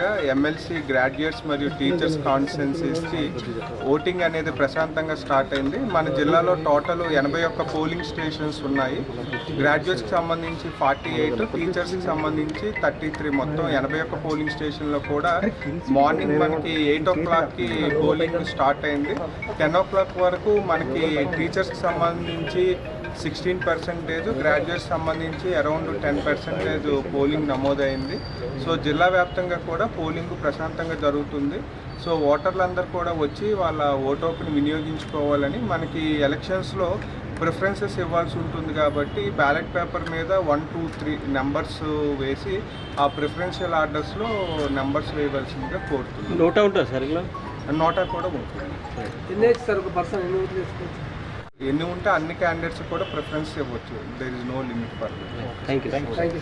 భాగంగా MLC graduates మరియు teachers కాన్స్టిట్యున్సీస్కి voting అనేది ప్రశాంతంగా స్టార్ట్ అయింది. మన జిల్లాలో టోటల్ 81 పోలింగ్ స్టేషన్స్ ఉన్నాయి. గ్రాడ్యుయేట్స్కి సంబంధించి 48, టీచర్స్కి సంబంధించి 33, మొత్తం 81 పోలింగ్ స్టేషన్లో కూడా మార్నింగ్ మనకి 8 o'clockకి పోలింగ్ స్టార్ట్ అయింది. 10 o'clock వరకు మనకి టీచర్స్కి సంబంధించి 16%, గ్రాడ్యుయేట్స్ సంబంధించి అరౌండ్ 10% పోలింగ్ నమోదైంది. సో జిల్లా వ్యాప్తంగా కూడా పోలింగ్ ప్రశాంతంగా జరుగుతుంది. సో ఓటర్లందరూ కూడా వచ్చి వాళ్ళ ఓటు హక్కుని వినియోగించుకోవాలని, మనకి ఎలక్షన్స్లో ప్రిఫరెన్సెస్ ఇవ్వాల్సి ఉంటుంది కాబట్టి బ్యాలెట్ పేపర్ మీద 1, 2, 3 నెంబర్స్ వేసి ఆ ప్రిఫరెన్షియల్ ఆర్డర్స్లో నెంబర్స్ వేయవలసిందిగా కోరుతుంది. నోటా ఉంటుంది సార్, ఇలా నోటా కూడా ఉంటుంది. ఎన్ని ఉంటే అన్ని క్యాండిడేట్స్ కూడా ప్రిఫరెన్స్ ఇవ్వచ్చు. There is no limit for. Thank you.